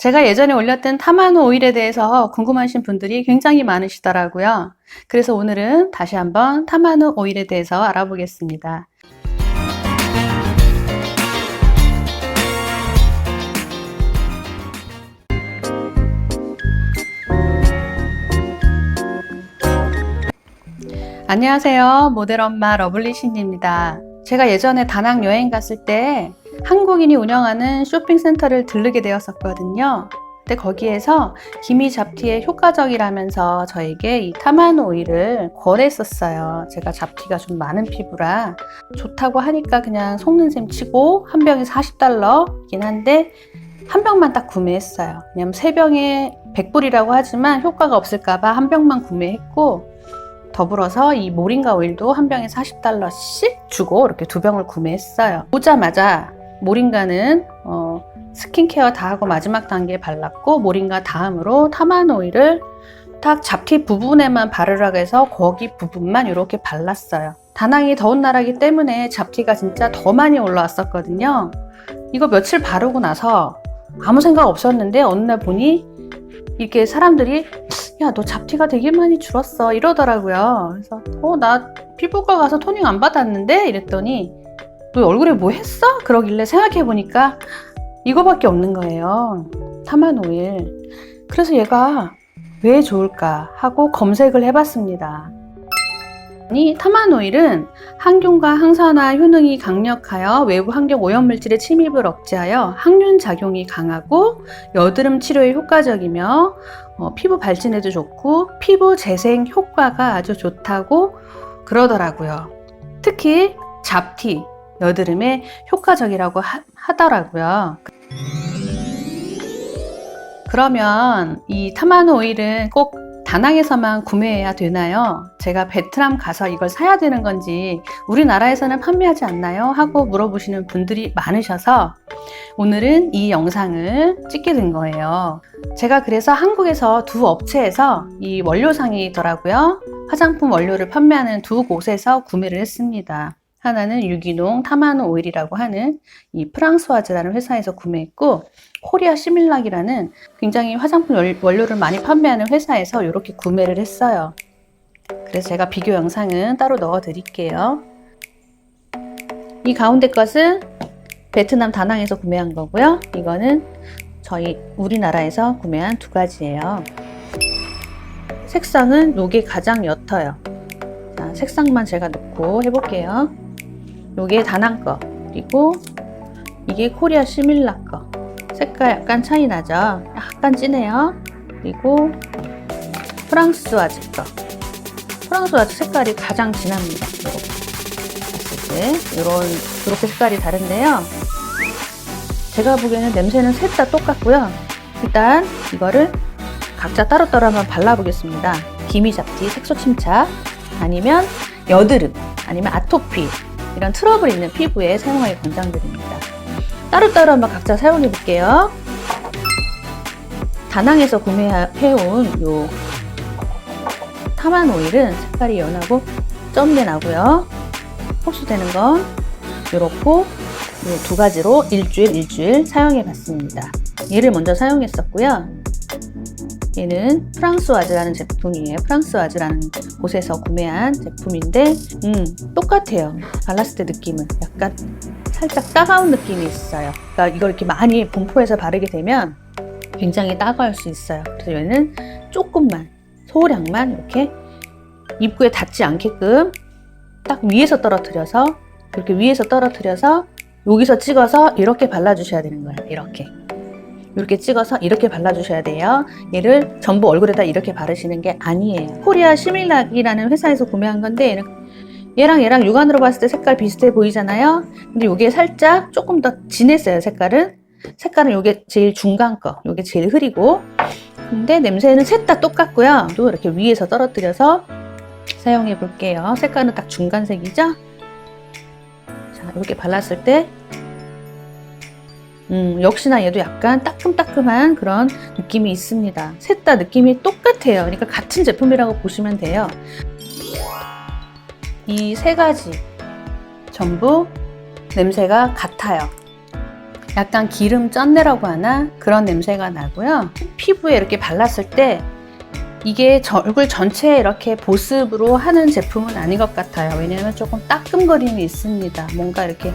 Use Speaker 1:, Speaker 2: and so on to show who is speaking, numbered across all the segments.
Speaker 1: 제가 예전에 올렸던 타마노 오일에 대해서 궁금하신 분들이 굉장히 많으시더라고요. 그래서 오늘은 다시 한번 타마노 오일에 대해서 알아보겠습니다. 안녕하세요. 모델 엄마 러블리신입니다. 제가 예전에 다낭 여행 갔을 때 한국인이 운영하는 쇼핑센터를 들르게 되었었거든요. 근데 거기에서 기미 잡티에 효과적이라면서 저에게 이 타마노 오일을 권했었어요. 제가 잡티가 좀 많은 피부라 좋다고 하니까 그냥 속는 셈 치고 한 병에 $40이긴 한데 한 병만 딱 구매했어요. 왜냐면 3병에 100불이라고 하지만 효과가 없을까봐 한 병만 구매했고, 더불어서 이 모링가 오일도 한 병에 $40씩 주고 이렇게 2병을 구매했어요. 오자마자 모링가는 스킨케어 다 하고 마지막 단계에 발랐고, 모링가 다음으로 타마노 오일을 딱 잡티 부분에만 바르라고 해서 거기 부분만 이렇게 발랐어요. 다낭이 더운 나라이기 때문에 잡티가 진짜 더 많이 올라왔었거든요. 이거 며칠 바르고 나서 아무 생각 없었는데 어느 날 보니 이렇게 사람들이 야, 너 잡티가 되게 많이 줄었어 이러더라고요. 그래서 나 피부과 가서 토닝 안 받았는데 이랬더니 너 얼굴에 뭐 했어? 그러길래 생각해보니까 이거밖에 없는 거예요. 타마노 오일. 그래서 얘가 왜 좋을까 하고 검색을 해봤습니다. 이 타마노 오일은 항균과 항산화 효능이 강력하여 외부 환경 오염물질의 침입을 억제하여 항균 작용이 강하고 여드름 치료에 효과적이며 피부 발진에도 좋고 피부 재생 효과가 아주 좋다고 그러더라고요. 특히 잡티, 여드름에 효과적이라고 하더라고요. 그러면 이 타마노 오일은 꼭 다낭에서만 구매해야 되나요? 제가 베트남 가서 이걸 사야 되는 건지 우리나라에서는 판매하지 않나요? 하고 물어보시는 분들이 많으셔서 오늘은 이 영상을 찍게 된 거예요. 제가 그래서 한국에서 2 업체에서 이 원료상이더라고요. 화장품 원료를 판매하는 2 곳에서 구매를 했습니다. 하나는 유기농 타마노 오일이라고 하는 이 프랑스와즈라는 회사에서 구매했고, 코리아 시밀락이라는 굉장히 화장품 원료를 많이 판매하는 회사에서 이렇게 구매를 했어요. 그래서 제가 비교 영상은 따로 넣어 드릴게요. 이 가운데 것은 베트남 다낭에서 구매한 거고요. 이거는 저희 우리나라에서 구매한 2가지예요. 색상은 이게 가장 옅어요. 자, 색상만 제가 넣고 해볼게요. 요게 다낭 거, 그리고 이게 코리아 시밀락 거. 색깔 약간 차이 나죠? 약간 진해요. 그리고 프랑스와즈 거. 프랑스와즈 색깔이 가장 진합니다. 이렇게 색깔이 다른데요. 제가 보기에는 냄새는 셋 다 똑같고요. 일단 이거를 각자 따로따로 한번 발라보겠습니다. 기미 잡티, 색소 침착, 아니면 여드름, 아니면 아토피, 이런 트러블 있는 피부에 사용하기 권장드립니다. 따로따로 한번 각자 사용해 볼게요. 다낭에서 구매해온 요 타마노 오일은 색깔이 연하고 점내 나고요. 흡수되는 건 요렇고 요 2가지로 일주일 사용해 봤습니다. 얘를 먼저 사용했었고요. 얘는 프랑스와즈라는 제품이에요. 프랑스와즈라는 곳에서 구매한 제품인데 똑같아요. 발랐을 때 느낌은 약간 살짝 따가운 느낌이 있어요. 그러니까 이걸 이렇게 많이 분포해서 바르게 되면 굉장히 따가울 수 있어요. 그래서 얘는 조금만, 소량만 이렇게 입구에 닿지 않게끔 딱 위에서 떨어뜨려서, 이렇게 위에서 떨어뜨려서 여기서 찍어서 이렇게 발라주셔야 되는 거예요. 이렇게 찍어서 이렇게 발라주셔야 돼요. 얘를 전부 얼굴에다 이렇게 바르시는 게 아니에요. 코리아 시밀락이라는 회사에서 구매한 건데 얘랑 육안으로 봤을 때 색깔 비슷해 보이잖아요. 근데 이게 살짝 조금 더 진했어요. 색깔은 이게 제일 중간 거, 이게 제일 흐리고, 근데 냄새는 셋 다 똑같고요. 또 이렇게 위에서 떨어뜨려서 사용해 볼게요. 색깔은 딱 중간색이죠. 자, 이렇게 발랐을 때 역시나 얘도 약간 따끔따끔한 그런 느낌이 있습니다. 셋 다 느낌이 똑같아요. 그러니까 같은 제품이라고 보시면 돼요. 이 3가지 전부 냄새가 같아요. 약간 기름 쩐내라고 하나? 그런 냄새가 나고요. 피부에 이렇게 발랐을 때 이게 얼굴 전체에 이렇게 보습으로 하는 제품은 아닌 것 같아요. 왜냐하면 조금 따끔거림이 있습니다. 뭔가 이렇게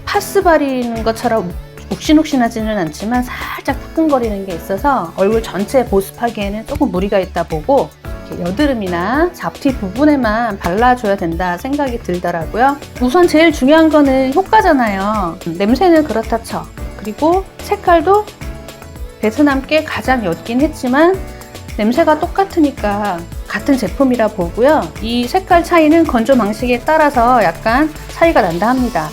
Speaker 1: 파스 바르는 것처럼 욱신욱신하지는 않지만 살짝 따끔거리는 게 있어서 얼굴 전체에 보습하기에는 조금 무리가 있다 보고 이렇게 여드름이나 잡티 부분에만 발라줘야 된다 생각이 들더라고요. 우선 제일 중요한 거는 효과잖아요. 냄새는 그렇다 쳐. 그리고 색깔도 베트남께 가장 옅긴 했지만 냄새가 똑같으니까 같은 제품이라 보고요. 이 색깔 차이는 건조 방식에 따라서 약간 차이가 난다 합니다.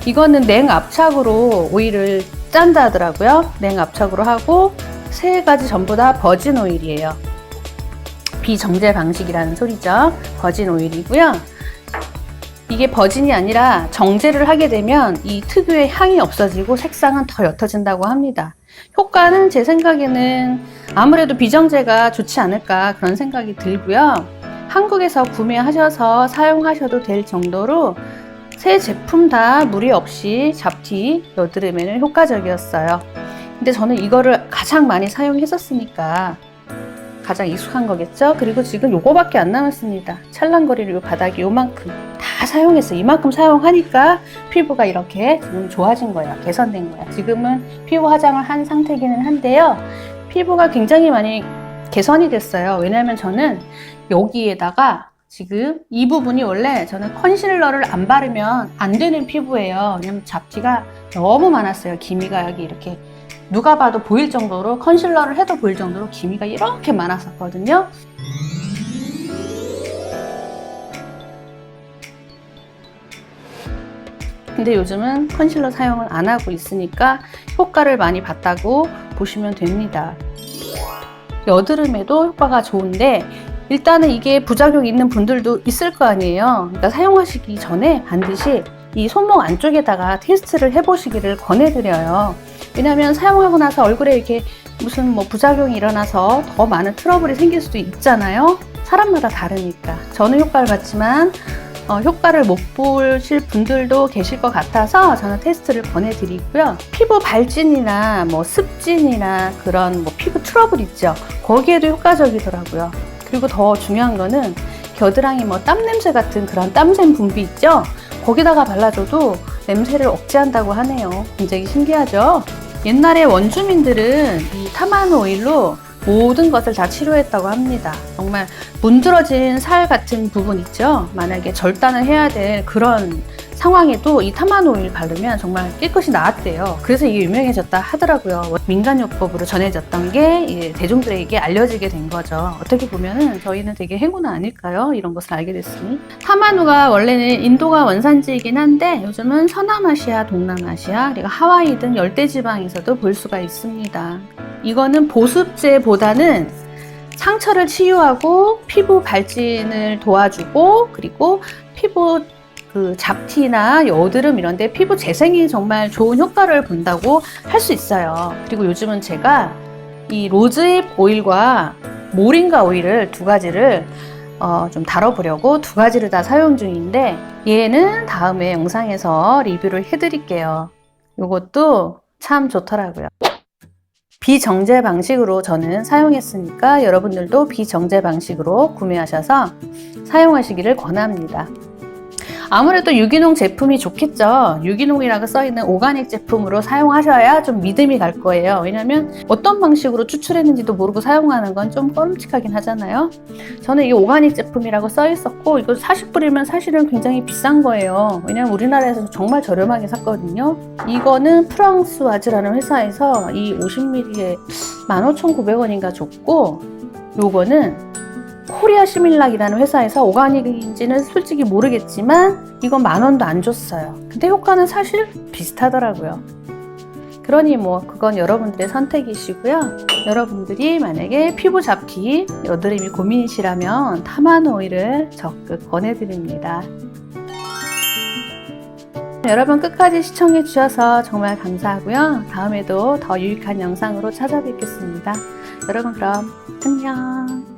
Speaker 1: 이거는 냉압착으로 오일을 짠다 하더라고요. 냉압착으로 하고 세 가지 전부 다 버진 오일이에요. 비정제 방식이라는 소리죠. 버진 오일이고요. 이게 버진이 아니라 정제를 하게 되면 이 특유의 향이 없어지고 색상은 더 옅어진다고 합니다. 효과는 제 생각에는 아무래도 비정제가 좋지 않을까 그런 생각이 들고요. 한국에서 구매하셔서 사용하셔도 될 정도로 세 제품 다 무리 없이 잡티, 여드름에는 효과적이었어요. 근데 저는 이거를 가장 많이 사용했었으니까 가장 익숙한 거겠죠? 그리고 지금 요거밖에 안 남았습니다. 찰랑거리는 요 바닥이 요만큼 다 사용했어요. 이만큼 사용하니까 피부가 이렇게 지금 좋아진 거예요. 개선된 거예요. 지금은 피부 화장을 한 상태이기는 한데요. 피부가 굉장히 많이 개선이 됐어요. 왜냐하면 저는 여기에다가 지금 이 부분이 원래 저는 컨실러를 안 바르면 안 되는 피부예요. 왜냐면 잡티가 너무 많았어요. 기미가 여기 이렇게 누가 봐도 보일 정도로 컨실러를 해도 보일 정도로 기미가 이렇게 많았었거든요. 근데 요즘은 컨실러 사용을 안 하고 있으니까 효과를 많이 봤다고 보시면 됩니다. 여드름에도 효과가 좋은데 일단은 이게 부작용 있는 분들도 있을 거 아니에요. 그러니까 사용하시기 전에 반드시 이 손목 안쪽에다가 테스트를 해보시기를 권해드려요. 왜냐하면 사용하고 나서 얼굴에 이렇게 무슨 부작용이 일어나서 더 많은 트러블이 생길 수도 있잖아요. 사람마다 다르니까. 저는 효과를 봤지만 효과를 못 보실 분들도 계실 것 같아서 저는 테스트를 권해드리고요. 피부 발진이나 습진이나 그런 피부 트러블 있죠. 거기에도 효과적이더라고요. 그리고 더 중요한 거는 겨드랑이 땀 냄새 같은 그런 땀샘 분비 있죠. 거기다가 발라줘도 냄새를 억제한다고 하네요. 굉장히 신기하죠. 옛날에 원주민들은 이 타마누 오일로 모든 것을 다 치료했다고 합니다. 정말 문드러진 살 같은 부분 있죠. 만약에 절단을 해야 될 그런 상황에도 이 타마누 오일 바르면 정말 깨끗이 나았대요. 그래서 이게 유명해졌다 하더라고요. 민간요법으로 전해졌던 게 대중들에게 알려지게 된 거죠. 어떻게 보면은 저희는 되게 행운 아닐까요? 이런 것을 알게 됐으니. 타마누가 원래는 인도가 원산지이긴 한데 요즘은 서남아시아, 동남아시아, 그리고 하와이 등 열대지방에서도 볼 수가 있습니다. 이거는 보습제보다는 상처를 치유하고 피부 발진을 도와주고 그리고 피부 잡티나 여드름 이런 데 피부 재생에 정말 좋은 효과를 본다고 할 수 있어요. 그리고 요즘은 제가 이 로즈잎 오일과 모링가 오일을 두 가지를 좀 다뤄보려고 두 가지를 다 사용 중인데 얘는 다음에 영상에서 리뷰를 해드릴게요. 이것도 참 좋더라고요. 비정제 방식으로 저는 사용했으니까 여러분들도 비정제 방식으로 구매하셔서 사용하시기를 권합니다. 아무래도 유기농 제품이 좋겠죠. 유기농이라고 써있는 오가닉 제품으로 사용하셔야 좀 믿음이 갈 거예요. 왜냐면 어떤 방식으로 추출했는지도 모르고 사용하는 건 좀 꺼림칙하긴 하잖아요. 저는 이게 오가닉 제품이라고 써있었고 이거 40불이면 사실은 굉장히 비싼 거예요. 왜냐면 우리나라에서 정말 저렴하게 샀거든요. 이거는 프랑스와즈라는 회사에서 이 50ml에 15,900원인가 줬고 요거는 코리아 시밀락이라는 회사에서 오가닉인지는 솔직히 모르겠지만 이건 10,000원도 안 줬어요. 근데 효과는 사실 비슷하더라고요. 그러니 그건 여러분들의 선택이시고요. 여러분들이 만약에 피부 잡티, 여드름이 고민이시라면 타마누 오일을 적극 권해드립니다. 여러분 끝까지 시청해 주셔서 정말 감사하고요. 다음에도 더 유익한 영상으로 찾아뵙겠습니다. 여러분 그럼 안녕.